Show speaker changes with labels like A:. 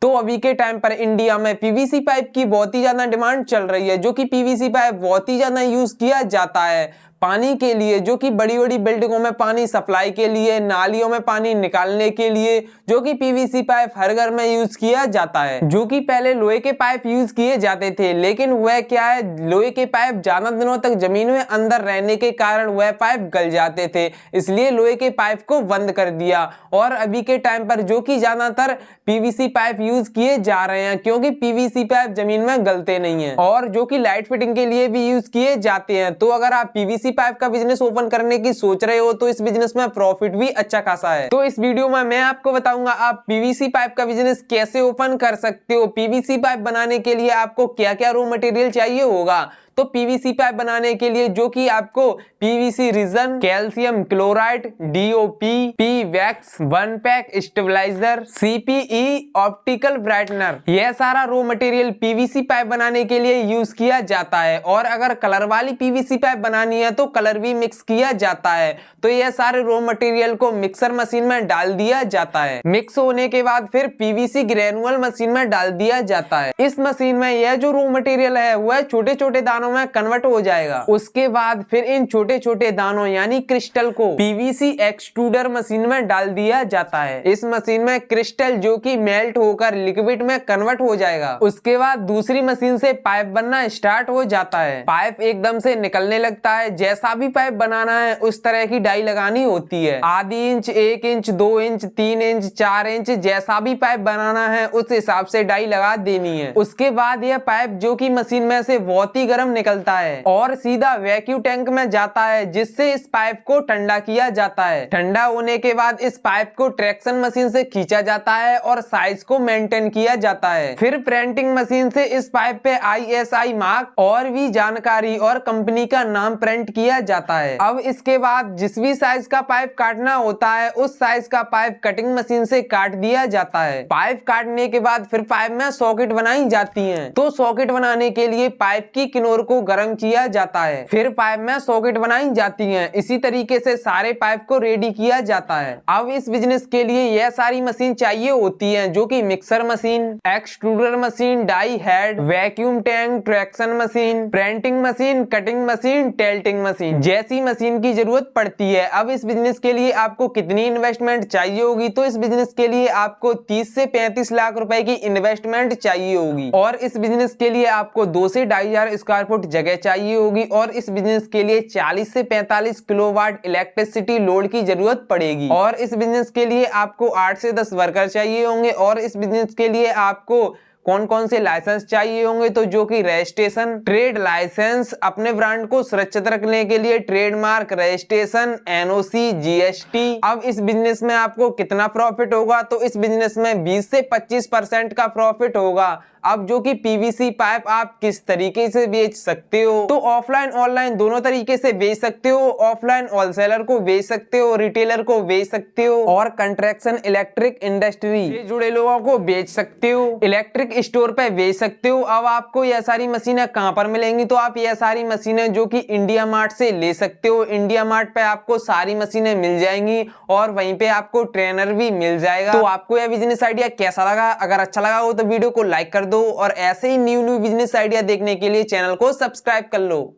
A: तो अभी के टाइम पर इंडिया में पीवीसी पाइप की बहुत ही ज्यादा डिमांड चल रही है, जो कि पीवीसी पाइप बहुत ही ज्यादा यूज किया जाता है पानी के लिए, जो कि बड़ी बड़ी बिल्डिंगों में पानी सप्लाई के लिए, नालियों में पानी निकालने के लिए, जो कि पीवीसी पाइप हर घर में यूज किया जाता है। जो कि पहले लोहे के पाइप यूज किए जाते थे, लेकिन वह क्या है, लोहे के पाइप ज्यादा दिनों तक जमीन में अंदर रहने के कारण वह पाइप गल जाते थे, इसलिए लोहे के पाइप को बंद कर दिया। और अभी के टाइम पर जो कि ज्यादातर पीवीसी पाइप यूज किए जा रहे हैं, क्योंकि पीवीसी पाइप जमीन में गलते नहीं है, और जो कि लाइट फिटिंग के लिए भी यूज किए जाते हैं। तो अगर आप पीवीसी पाइप का बिजनेस ओपन करने की सोच रहे हो तो इस बिजनेस में प्रॉफिट भी अच्छा खासा है। तो इस वीडियो में मैं आपको बताऊंगा आप पीवीसी पाइप का बिजनेस कैसे ओपन कर सकते हो, पीवीसी पाइप बनाने के लिए आपको क्या क्या रॉ मटेरियल चाहिए होगा। तो पीवीसी पाइप बनाने के लिए जो कि आपको PVC resin, calcium chloride, DOP, P wax, one pack stabiliser, CPE optical brightener, यह सारा रॉ मटेरियल पीवीसी पाइप बनाने के लिए यूज किया जाता है। और अगर कलर वाली पीवीसी पाइप बनानी है तो कलर भी मिक्स किया जाता है। तो यह सारे रॉ मटेरियल को मिक्सर मशीन में डाल दिया जाता है। मिक्स होने के बाद फिर पीवीसी ग्रेनुअल मशीन में डाल दिया जाता है। इस मशीन में यह जो रॉ मटेरियल है वह छोटे छोटे दानों में कन्वर्ट हो जाएगा। उसके बाद फिर इन छोटे छोटे दानों यानी क्रिस्टल को पीवीसी एक्सट्रूडर मशीन में डाल दिया जाता है। इस मशीन में क्रिस्टल जो कि मेल्ट होकर लिक्विड में कन्वर्ट हो जाएगा। उसके बाद दूसरी मशीन से पाइप बनना स्टार्ट हो जाता है। पाइप एकदम से निकलने लगता है। जैसा भी पाइप बनाना है उस तरह की डाई लगानी होती है। आधी inch, 1 inch, 2 inch, 3 inch, 4 inch, जैसा भी पाइप बनाना है उस हिसाब से डाई लगा देनी है। उसके बाद यह पाइप जो कि मशीन में से बहुत ही गर्म निकलता है और सीधा वैक्यूम टैंक में जाता है, जिससे इस पाइप को ठंडा किया जाता है। ठंडा होने के बाद इस पाइप को ट्रैक्शन मशीन से खींचा जाता है और साइज को मेंटेन किया जाता है। फिर प्रिंटिंग मशीन से इस पाइप पे ISI मार्क और भी जानकारी और कंपनी का नाम प्रिंट किया जाता है। अब इसके बाद जिस भी साइज का पाइप काटना होता है उस साइज का पाइप कटिंग मशीन से काट दिया जाता है। पाइप काटने के बाद फिर पाइप में सॉकेट बनाई जाती है। तो सॉकेट बनाने के लिए पाइप की किनोर को गर्म किया जाता है, फिर पाइप में सॉकेट बनाई जाती हैं। इसी तरीके से सारे पाइप को रेडी किया जाता है। अब इस बिजनेस के लिए यह सारी मशीन चाहिए होती हैं, जो कि mixer machine, extruder machine, die head, vacuum tank, traction machine, printing machine, cutting machine, tilting machine जैसी मशीन की जरूरत पड़ती है। अब इस बिजनेस के लिए आपको कितनी इन्वेस्टमेंट चाहिए होगी, तो इस बिजनेस के लिए आपको 30 से 35 लाख रुपए की इन्वेस्टमेंट चाहिए होगी। और इस बिजनेस के लिए आपको 2 से 2.5 स्क्वायर फुट जगह चाहिए होगी। और इस बिजनेस के लिए 40 से 45 किलोवाट इलेक्ट्रिसिटी लोड की जरूरत पड़ेगी। और इस बिजनेस के लिए आपको 8 से 10 वर्कर चाहिए होंगे। और इस बिजनेस के लिए आपको कौन कौन से लाइसेंस चाहिए होंगे, तो जो कि रजिस्ट्रेशन, ट्रेड लाइसेंस, अपने ब्रांड को सुरक्षित रखने के लिए ट्रेडमार्क रजिस्ट्रेशन, NOC, GST। अब इस बिजनेस में आपको कितना प्रॉफिट होगा, तो इस बिजनेस में 20 से 25% का प्रॉफिट होगा। अब जो कि पीवीसी पाइप आप किस तरीके से बेच सकते हो, तो ऑफलाइन ऑनलाइन दोनों तरीके से बेच सकते हो। ऑफलाइन होलसेलर को बेच सकते हो, रिटेलर को बेच सकते हो, और कंस्ट्रक्शन इलेक्ट्रिक इंडस्ट्री से जुड़े लोगों को बेच सकते हो, इलेक्ट्रिक स्टोर पे बेच सकते हो। अब आपको यह सारी मशीनें कहां पर मिलेंगी, तो आप यह सारी मशीनें जो कि इंडिया मार्ट से ले सकते हो। इंडिया मार्ट पे आपको सारी मशीनें मिल जाएंगी और वहीं पे आपको ट्रेनर भी मिल जाएगा। तो आपको यह बिजनेस आइडिया कैसा लगा? अगर अच्छा लगा हो तो वीडियो को लाइक कर दो और ऐसे ही न्यू बिजनेस आइडिया देखने के लिए चैनल को सब्सक्राइब कर लो।